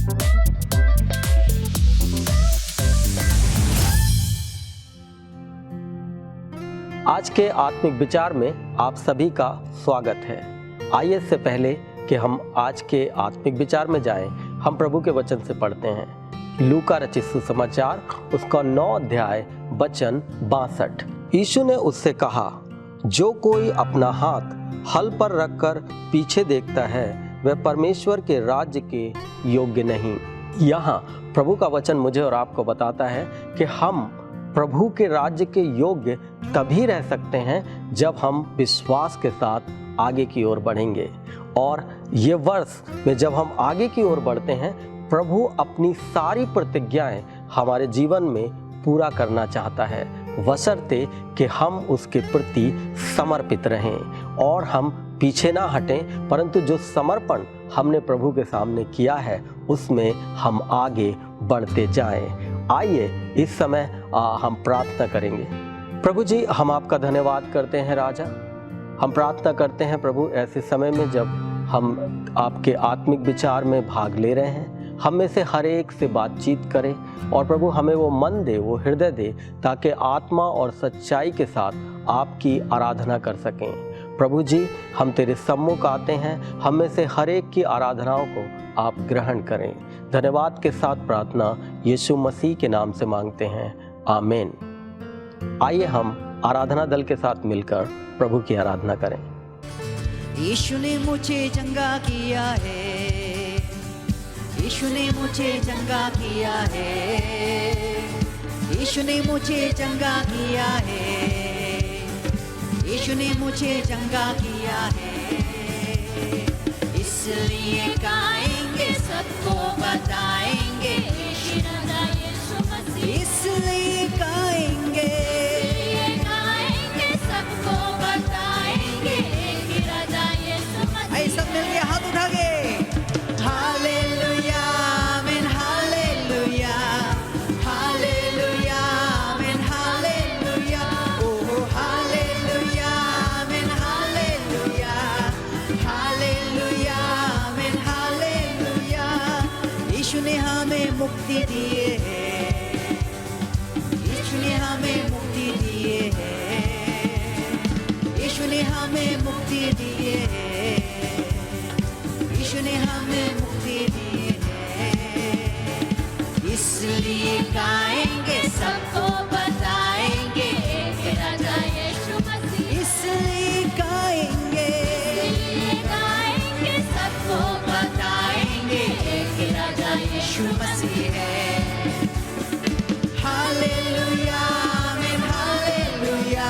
आज के आत्मिक विचार में आप सभी का स्वागत है। आइए इससे पहले कि हम आज के आत्मिक विचार में जाएं, हम प्रभु के वचन से पढ़ते हैं लूका रचित सुसमाचार उसका 9 अध्याय वचन 62। यीशु ने उससे कहा, जो कोई अपना हाथ हल पर रखकर पीछे देखता है वह परमेश्वर के राज्य के योग्य नहीं। यहाँ प्रभु का वचन मुझे और आपको बताता है कि हम प्रभु के राज्य के योग्य तभी रह सकते हैं जब हम विश्वास के साथ आगे की ओर बढ़ेंगे। और ये वर्ष में जब हम आगे की ओर बढ़ते हैं, प्रभु अपनी सारी प्रतिज्ञाएं हमारे जीवन में पूरा करना चाहता है, बशर्ते कि हम उसके प्रति समर्पित रहें और हम पीछे ना हटें, परंतु जो समर्पण हमने प्रभु के सामने किया है उसमें हम आगे बढ़ते जाएं। आइए इस समय हम प्रार्थना करेंगे। प्रभु जी, हम आपका धन्यवाद करते हैं राजा। हम प्रार्थना करते हैं प्रभु, ऐसे समय में जब हम आपके आत्मिक विचार में भाग ले रहे हैं, हम में से हर एक से बातचीत करें और प्रभु हमें वो मन दे, वो हृदय दे, ताकि आत्मा और सच्चाई के साथ आपकी आराधना कर सकें। प्रभु जी, हम तेरे सम्मुख आते हैं, हम में से हर एक की आराधनाओं को आप ग्रहण करें। धन्यवाद के साथ प्रार्थना यीशु मसीह के नाम से मांगते हैं, आमीन। आइए हम आराधना दल के साथ मिलकर प्रभु की आराधना करें। यीशु ने मुझे चंगा किया है, यीशु ने मुझे चंगा किया है, यीशु ने मुझे चंगा किया है, यीशु ने मुझे चंगा किया है। इसलिए गाएंगे, सबको बताएंगे, यीशु मसीह। इसलिए गाएंगे, सबको बताएंगे, राजा यीशु मसीह। आइए सब मिलके हाथ उठा के हालेलुया आमीन, हालेलुया हालेलुया आमीन, हालेलुया ओ हालेलुया आमीन, हालेलुया हालेलुया आमीन, हालेलुया। यीशु ने हमें मुक्ति दिए है, यीशु ने हमें मुक्ति दिए है, यीशु ने हमें मुक्ति दिए है, यीशु ने हमें मुक्ति दी है। इसलिए गाएंगे, सबको बताएंगे, राजा यीशु मसीह। इसलिए गाएंगे, सबको बताएंगे, राजा यीशु मसीह है। हालेलुया आमीन, हालेलुया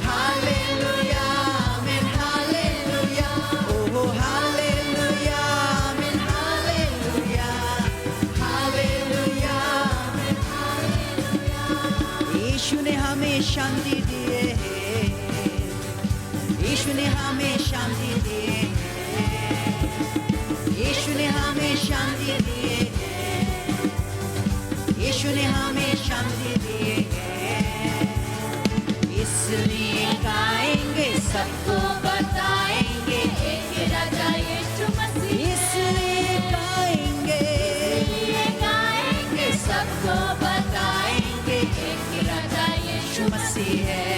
हालेलुया आमीन, हालेलुया ओ हालेलुया आमीन, हालेलुया हालेलुया आमीन, हालेलुया। यीशु ने हमें शांति दी है, यीशु ने हमें शांति दी है, यीशु ने हमें शांति दी है, यीशु ने हमें शांति दी है। इसलिए गाएंगे, सबको बताएंगे, राजा यीशु मसीह। इसलिए गाएंगे, सबको बताएंगे, राजा यीशु मसीह है।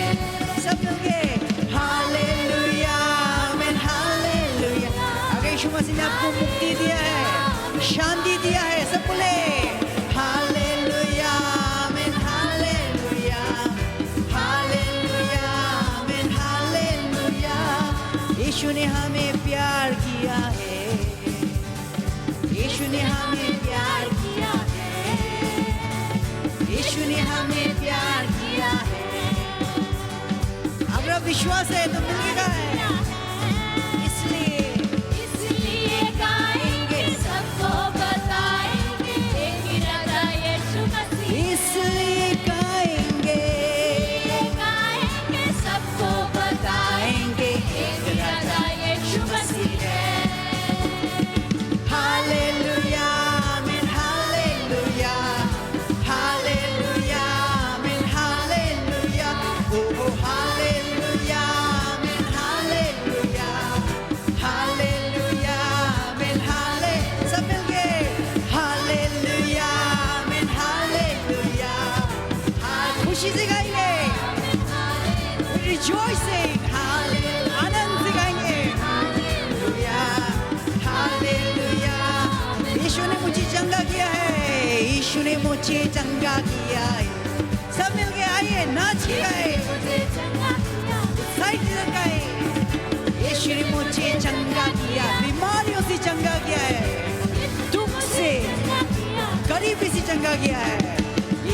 सब लोगे हालेलुया आमीन, हालेलुया। अगर यीशु मसीह ने आपको मुक्ति दिया है, शांति दिया है, सब बोले हालेलुया आमीन, हालेलुया हालेलुया आमीन, हालेलुया। यीशु ने हमें प्यार किया है, यीशु ने हमें प्यार किया है, यीशु ने हमें प्यार किया है। अगर विश्वास है तो मिलेगा है। इसलिए गाएंगे, सबको बताएंगे, राजा यीशु मसीह। इसलिए गाएंगे, सबको बताएंगे, राजा यीशु मसीह है। हालेलुया आमीन, हालेलुया हालेलुया आमीन, हालेलुया ओ हालेलुया आमीन, हालेलुया चंगा किया है, यीशु ने मुझे चंगा किया है। सब मिल के आइए नाच के गाए, यीशु ने मुझे चंगा किया, बीमारियों से चंगा किया है, दुख से गरीबी से चंगा किया है।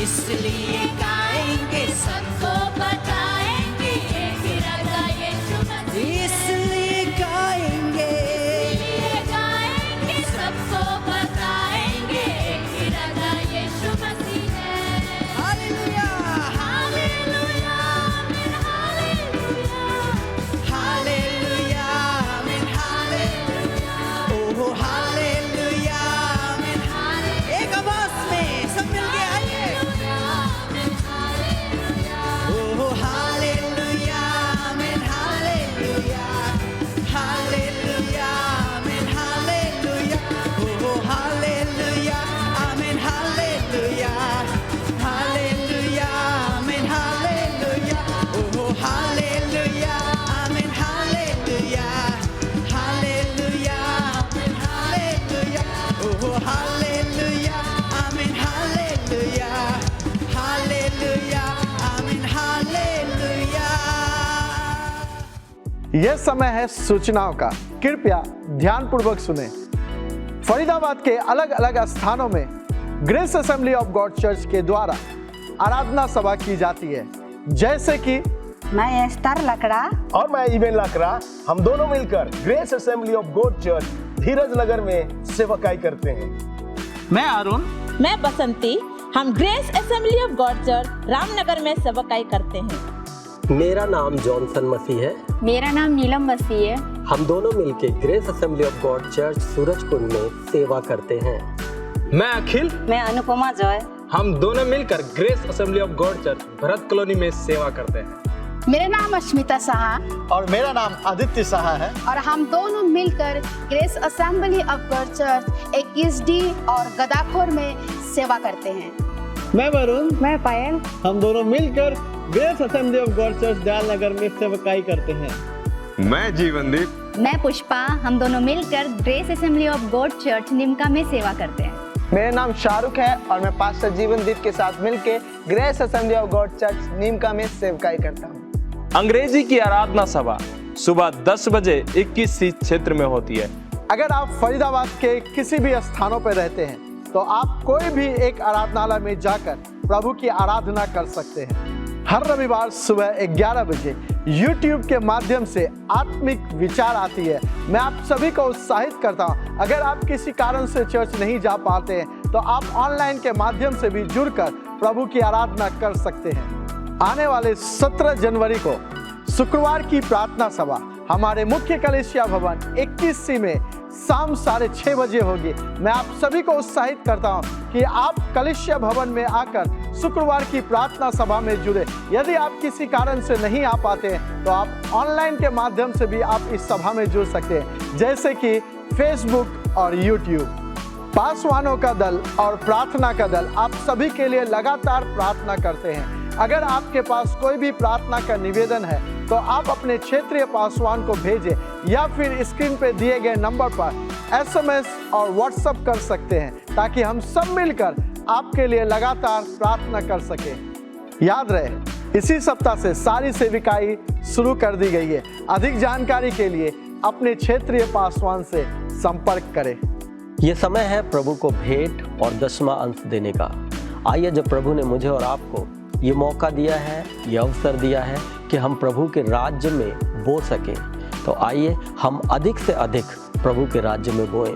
इसलिए गाएंगे, सबको बताएंगे एक इरादा यीशु मसीह है। इसलिए गाएंगे, सबको बताएंगे एक इरादा यीशु मसीह है। हालेलुया, हालेलुया, आमीन, हालेलुया, हालेलुया, आमीन, हालेलुया, ओह हालेलुया, आमीन, हालेलुया। एक आवाज में सब मिल के आइए, आमीन, हालेलुया, ओह हालेलुया, आमीन, हालेलुया, हालेलुया, आमीन, हालेलुया, ओह हालेलुया, आमीन, हालेलुया, हालेलुया, आमीन, हालेलुया, ओह हालेलुया, आमीन, हालेलुया, हालेलुया, आमीन, हालेलुया, ओह हालेलुया, आमीन, हालेलुया, हालेलुया, आमीन, हालेलुया। यह समय है सूचनाओं का, कृपया ध्यानपूर्वक सुने। फरीदाबाद के अलग अलग स्थानों में grace Assembly of God church के द्वारा आराधना सभा की जाती है, जैसे कि मैं एस्तर लकड़ा और मैं इवेन लाकरा, हम दोनों मिलकर Grace Assembly of God Church Dhiraj Nagar में सेवकाई करते हैं। मैं अरुण, मैं बसंती, हम Grace Assembly of God Church Ramnagar में सेवकाई करते हैं। मेरा नाम जॉनसन मसीह है। मेरा नाम नीलम मसीह है। हम दोनों मिलके grace Assembly of God church Surajkund में सेवा करते हैं। मैं अखिल, मैं अनुपमा जॉय। हम दोनों मिलकर Grace Assembly of God church Bharat colony में सेवा करते हैं। मेरा नाम अश्मिता साहा और मेरा नाम आदित्य साहा है। और हम दोनों मिलकर Grace Assembly of God church 21D और गदाखोर में सेवा करते हैं। मैं वरुण, मैं पायल। हम दोनों मिलकर Grace Assembly of God Church Dayalnagar में सेवकाई करते हैं। मैं जीवनदीप, मैं पुष्पा, हम दोनों मिलकर Grace Assembly of God Church Nimka में सेवा करते हैं। मेरा नाम शाहरुख है और मैं पास्टर जीवनदीप के साथ मिलकर Grace Assembly of God church Neemka में सेवकाई करता हूँ। अंग्रेजी की आराधना सभा सुबह 10 बजे 21C क्षेत्र में होती है। अगर आप फरीदाबाद के किसी भी स्थानों पर रहते हैं तो आप कोई भी एक आराधनालय में जाकर प्रभु की आराधना कर सकते हैं। हर रविवार सुबह 11 बजे YouTube के माध्यम से आत्मिक विचार आती है। मैं आप सभी को उत्साहित करता हूं, अगर आप किसी कारण से चर्च नहीं जा पाते हैं तो आप ऑनलाइन के माध्यम से भी जुड़कर प्रभु की आराधना कर सकते हैं। आने वाले 17 जनवरी को शुक्रवार की प्रार्थना सभा हमारे मुख्य कलीसिया भवन 21C में शाम 6:30 बजे होगी। मैं आप सभी को उत्साहित करता हूं कि आप कलीसिया भवन में आकर शुक्रवार की प्रार्थना सभा में जुड़े। यदि आप किसी कारण से नहीं आ पाते हैं तो आप ऑनलाइन के माध्यम से भी आप इस सभा में जुड़ सकते हैं, जैसे कि फेसबुक और यूट्यूब। पासवानों का दल और प्रार्थना का दल आप सभी के लिए लगातार प्रार्थना करते हैं। अगर आपके पास कोई भी प्रार्थना का निवेदन है तो आप अपने क्षेत्रीय पासवान को भेजें या फिर स्क्रीन पर दिए गए नंबर पर SMS और WhatsApp कर सकते हैं, ताकि हम सब मिलकर आपके लिए लगातार प्रार्थना कर सकें। याद रहे, इसी सप्ताह से सारी सेविकाई शुरू कर दी गई है। अधिक जानकारी के लिए अपने क्षेत्रीय पासवान से संपर्क करें। ये समय है प्रभु को भेंट और 10वां अंश देने का। आइए, जब प्रभु ने मुझे और आपको ये मौका दिया है, ये अवसर दिया है कि हम प्रभु के राज्य में बो सकें, तो आइए हम अधिक से अधिक प्रभु के राज्य में बोएं।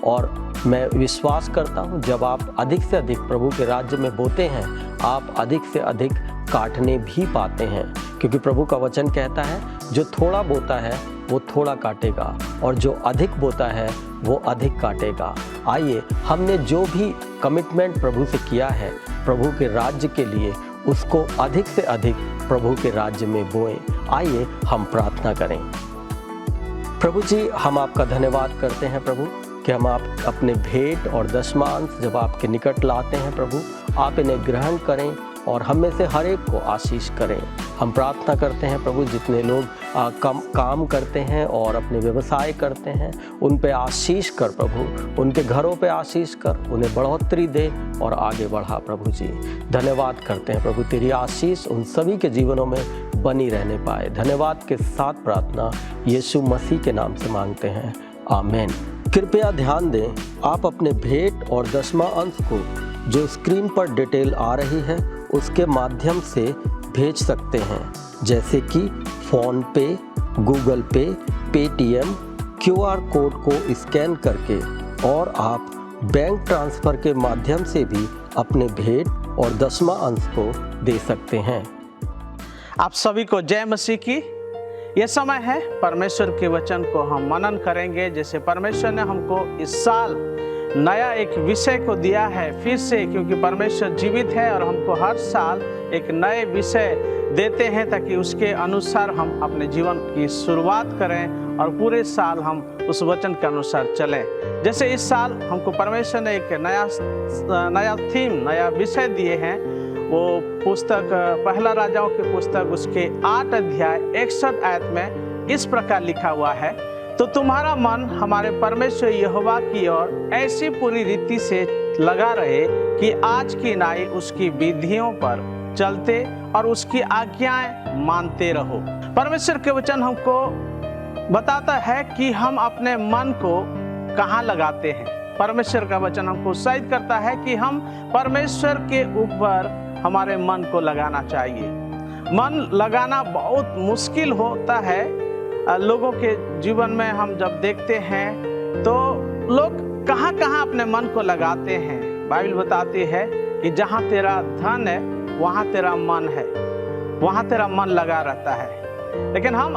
और मैं विश्वास करता हूँ, जब आप अधिक से अधिक प्रभु के राज्य में बोते हैं, आप अधिक से अधिक काटने भी पाते हैं, क्योंकि प्रभु का वचन कहता है, जो थोड़ा बोता है वो थोड़ा काटेगा, और जो अधिक बोता है वो अधिक काटेगा। आइए, हमने जो भी कमिटमेंट प्रभु से किया है प्रभु के राज्य के लिए, उसको अधिक से अधिक प्रभु के राज्य में बोएं। आइए हम प्रार्थना करें। प्रभु जी, हम आपका धन्यवाद करते हैं प्रभु, कि हम आप अपने भेंट और 10वां अंश जब आपके निकट लाते हैं प्रभु, आप इन्हें ग्रहण करें और हम में से हर एक को आशीष करें। हम प्रार्थना करते हैं प्रभु, जितने लोग काम करते हैं और अपने व्यवसाय करते हैं, उन पे आशीष कर प्रभु, उनके घरों पे आशीष कर, उन्हें बढ़ोतरी दे और आगे बढ़ा प्रभु जी। धन्यवाद करते हैं प्रभु, तेरी आशीष उन सभी के जीवनों में बनी रहने पाए। धन्यवाद के साथ प्रार्थना यीशु मसीह के नाम से मांगते हैं, आमीन। कृपया ध्यान दें, आप अपने भेंट और दशमां अंश को जो स्क्रीन पर डिटेल आ रही है उसके माध्यम से भेज सकते हैं, जैसे कि फ़ोन पे, गूगल पे, पेटीएम, QR कोड को स्कैन करके, और आप बैंक ट्रांसफ़र के माध्यम से भी अपने भेंट और दशमां अंश को दे सकते हैं। आप सभी को जय मसीह की। ये समय है परमेश्वर के वचन को हम मनन करेंगे। जैसे परमेश्वर ने हमको इस साल नया एक विषय को दिया है फिर से, क्योंकि परमेश्वर जीवित है और हमको हर साल एक नए विषय देते हैं ताकि उसके अनुसार हम अपने जीवन की शुरुआत करें और पूरे साल हम उस वचन के अनुसार चलें। जैसे इस साल हमको परमेश्वर ने एक नया थीम, नया विषय दिए हैं। वो पुस्तक पहला राजाओं की पुस्तक उसके 8 अध्याय 61 आयत में इस प्रकार लिखा हुआ है, तो तुम्हारा मन हमारे परमेश्वर यहोवा की ओर ऐसी पूरी रीति से लगा रहे कि आज की नाई उसकी विधियों पर चलते और उसकी आज्ञाएं मानते रहो। परमेश्वर के वचन हमको बताता है कि हम अपने मन को कहाँ लगाते हैं। परमेश्वर का वचन हमको उत्साहित करता है कि हम परमेश्वर के ऊपर हमारे मन को लगाना चाहिए। मन लगाना बहुत मुश्किल होता है लोगों के जीवन में। हम जब देखते हैं तो लोग कहाँ कहाँ अपने मन को लगाते हैं। बाइबल बताती है कि जहाँ तेरा धन है वहाँ तेरा मन है, वहाँ तेरा मन लगा रहता है। लेकिन हम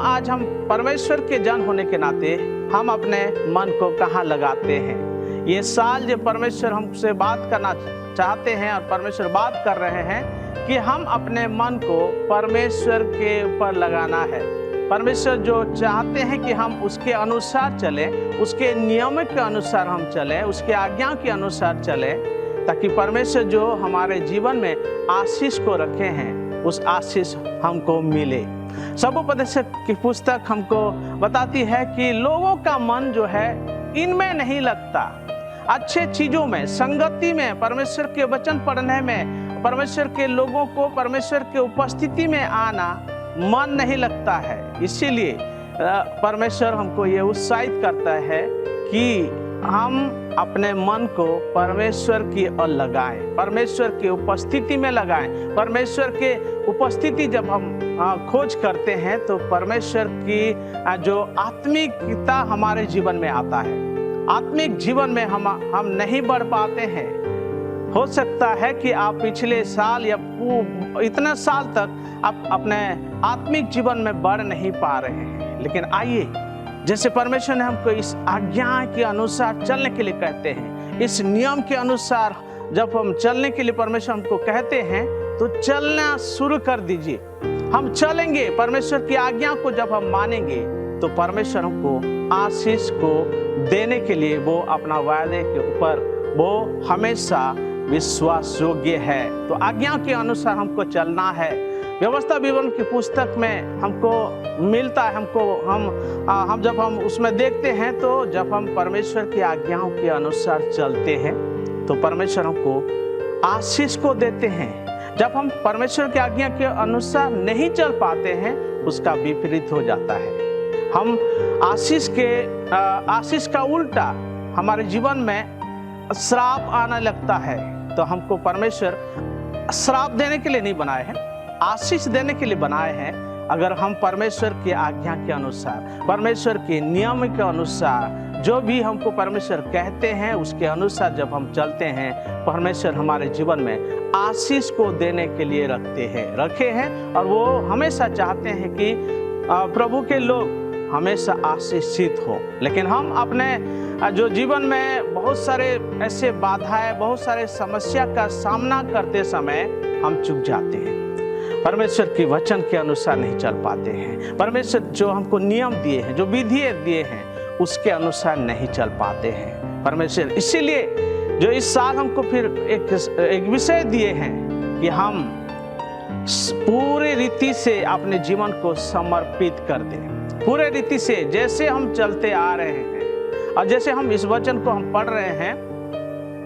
परमेश्वर के जन होने के नाते हम अपने मन को कहाँ लगाते हैं। ये साल जो परमेश्वर हमसे बात करना चाहते हैं और परमेश्वर बात कर रहे हैं कि हम अपने मन को परमेश्वर के ऊपर लगाना है। परमेश्वर जो चाहते हैं कि हम उसके अनुसार चलें, उसके नियम के अनुसार हम चलें, उसके आज्ञा के अनुसार चलें, ताकि परमेश्वर जो हमारे जीवन में आशीष को रखे हैं उस आशीष हमको मिले। सबोपदेशक की पुस्तक हमको बताती है कि लोगों का मन जो है इनमें नहीं लगता, अच्छे चीजों में, संगति में, परमेश्वर के वचन पढ़ने में, परमेश्वर के लोगों को परमेश्वर के उपस्थिति में आना मन नहीं लगता है। इसीलिए परमेश्वर हमको ये उत्साहित करता है कि हम अपने मन को परमेश्वर की ओर लगाएं, परमेश्वर की उपस्थिति में लगाएं। परमेश्वर के उपस्थिति जब हम खोज करते हैं तो परमेश्वर की जो आत्मिकता हमारे जीवन में आता है। आत्मिक जीवन में हम नहीं बढ़ पाते हैं। हो सकता है कि आप पिछले साल या इतने साल तक आप अपने आत्मिक जीवन में बढ़ नहीं पा रहे हैं, लेकिन आइए, जैसे परमेश्वर ने हमको इस आज्ञा के अनुसार चलने के लिए कहते हैं, इस नियम के अनुसार जब हम चलने के लिए परमेश्वर हमको कहते हैं तो चलना शुरू कर दीजिए। हम चलेंगे, परमेश्वर की आज्ञा को जब हम मानेंगे तो परमेश्वर हमको आशीष को देने के लिए वो अपना वायदे के ऊपर वो हमेशा विश्वास योग्य है। तो आज्ञा के अनुसार हमको चलना है। व्यवस्था विवरण की पुस्तक में हमको मिलता है, हम जब हम उसमें देखते हैं तो जब हम परमेश्वर की आज्ञाओं के अनुसार चलते हैं तो परमेश्वर हमको आशीष को देते हैं। जब हम परमेश्वर की आज्ञा के अनुसार नहीं चल पाते हैं उसका विपरीत हो जाता है। हम आशीष का उल्टा हमारे जीवन में श्राप आने लगता है। तो हमको परमेश्वर श्राप देने के लिए नहीं बनाए हैं, आशीष देने के लिए बनाए हैं। अगर हम परमेश्वर की आज्ञा के अनुसार, परमेश्वर के नियम के अनुसार, जो भी हमको परमेश्वर कहते हैं उसके अनुसार जब हम चलते हैं, परमेश्वर हमारे जीवन में आशीष को देने के लिए रखे हैं। और वो हमेशा चाहते हैं कि प्रभु के लोग हमेशा आशीषित हो। लेकिन हम अपने जो जीवन में बहुत सारे ऐसे बाधाएं, बहुत सारे समस्या का सामना करते समय हम चूक जाते हैं, परमेश्वर के वचन के अनुसार नहीं चल पाते हैं। परमेश्वर जो हमको नियम दिए हैं, जो विधि दिए हैं, उसके अनुसार नहीं चल पाते हैं। परमेश्वर इसीलिए जो इस साल हमको फिर एक विषय दिए हैं कि हम पूरी रीति से अपने जीवन को समर्पित कर दें। पूरे रीति से जैसे हम चलते आ रहे हैं और जैसे हम इस वचन को हम पढ़ रहे हैं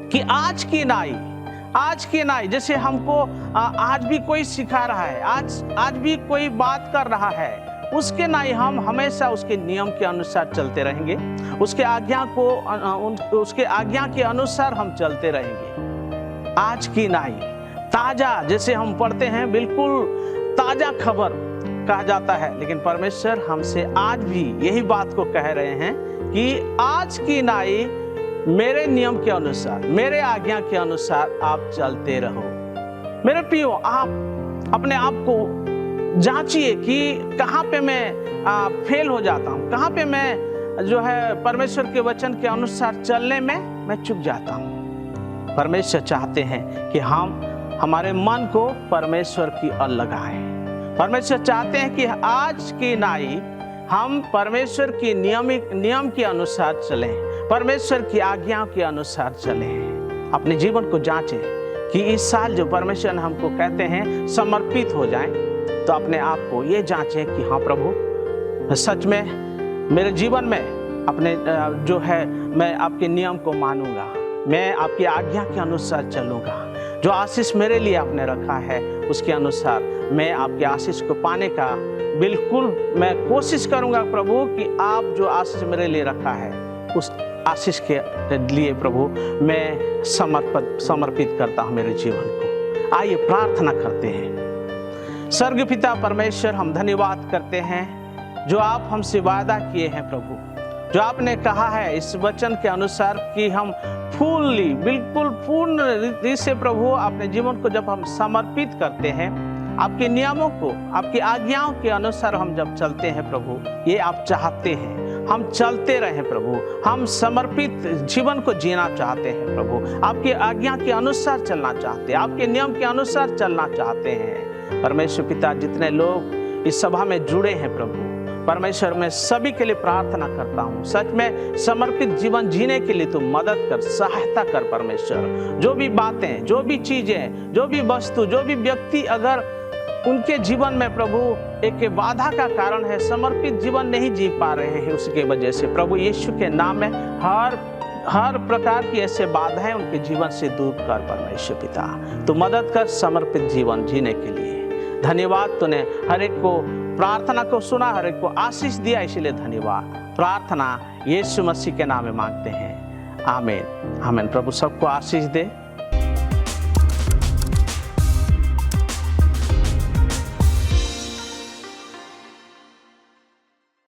कि आज की नाई जैसे हमको आज भी कोई सिखा रहा है, आज भी कोई बात कर रहा है, उसके नाई हम हमेशा उसके नियम के अनुसार चलते रहेंगे, उसके आज्ञा के अनुसार हम चलते रहेंगे। आज की नाई ताजा, जैसे हम पढ़ते हैं, बिल्कुल ताजा खबर कहा जाता है, लेकिन परमेश्वर हमसे आज भी यही बात को कह रहे हैं कि आज की नाई मेरे नियम के अनुसार, मेरे आज्ञा के अनुसार आप चलते रहो। मेरे प्रियो, आप अपने आप को जांचिए कि कहाँ पे मैं फेल हो जाता हूँ, कहाँ पे मैं जो है परमेश्वर के वचन के अनुसार चलने में मैं चूक जाता हूँ। परमेश्वर चाहते हैं कि हम हमारे मन को परमेश्वर की ओर लगाएं। परमेश्वर चाहते हैं कि आज की नाई हम परमेश्वर की नियम के अनुसार चलें, परमेश्वर की आज्ञा के अनुसार चलें। अपने जीवन को जांचें कि इस साल जो परमेश्वर ने हमको कहते हैं समर्पित हो जाएं, तो अपने आप को ये जांचें कि हाँ प्रभु, सच में मेरे जीवन में अपने जो है मैं आपके नियम को मानूंगा, मैं आपकी आज्ञा के अनुसार चलूंगा। जो आशीष मेरे लिए आपने रखा है उसके अनुसार मैं आपके आशीष को पाने का बिल्कुल मैं कोशिश करूंगा प्रभु, कि आप जो आशीष मेरे लिए रखा है उस आशीष के लिए प्रभु मैं समर्पित करता हूं मेरे जीवन को। आइए प्रार्थना करते हैं। स्वर्गीय पिता परमेश्वर, हम धन्यवाद करते हैं जो आप हमसे वादा किए हैं प्रभु, जो आपने कहा है इस वचन के अनुसार कि हम बिल्कुल पूर्ण रीति से प्रभु अपने जीवन को जब हम समर्पित करते हैं, आपके नियमों को, आपकी आज्ञाओं के अनुसार हम जब चलते हैं प्रभु, ये आप चाहते हैं हम चलते रहें प्रभु। हम समर्पित जीवन को जीना चाहते हैं प्रभु, आपकी आज्ञा के अनुसार चलना चाहते हैं, आपके नियम के अनुसार चलना चाहते हैं। परमेश्वर पिता, जितने लोग इस सभा में जुड़े हैं प्रभु, परमेश्वर मैं सभी के लिए प्रार्थना करता हूँ, सच में समर्पित जीवन जीने के लिए तू मदद कर, सहायता कर परमेश्वर। जो भी बातें, जो भी चीजें, जो भी वस्तु, जो भी व्यक्ति अगर उनके जीवन में प्रभु एक बाधा का कारण है, समर्पित जीवन नहीं जी पा रहे हैं, उसके वजह से प्रभु यीशु के नाम में हर प्रकार की ऐसे बाधाएं उनके जीवन से दूर कर परमेश्वर पिता। तो मदद कर समर्पित जीवन जीने के लिए। धन्यवाद, तूने हर एक को प्रार्थना को सुना, हर एक को आशीष दिया, इसलिए धन्यवाद। प्रार्थना यीशु मसीह के नाम में मांगते हैं, आमीन आमीन। प्रभु सबको आशीष दे।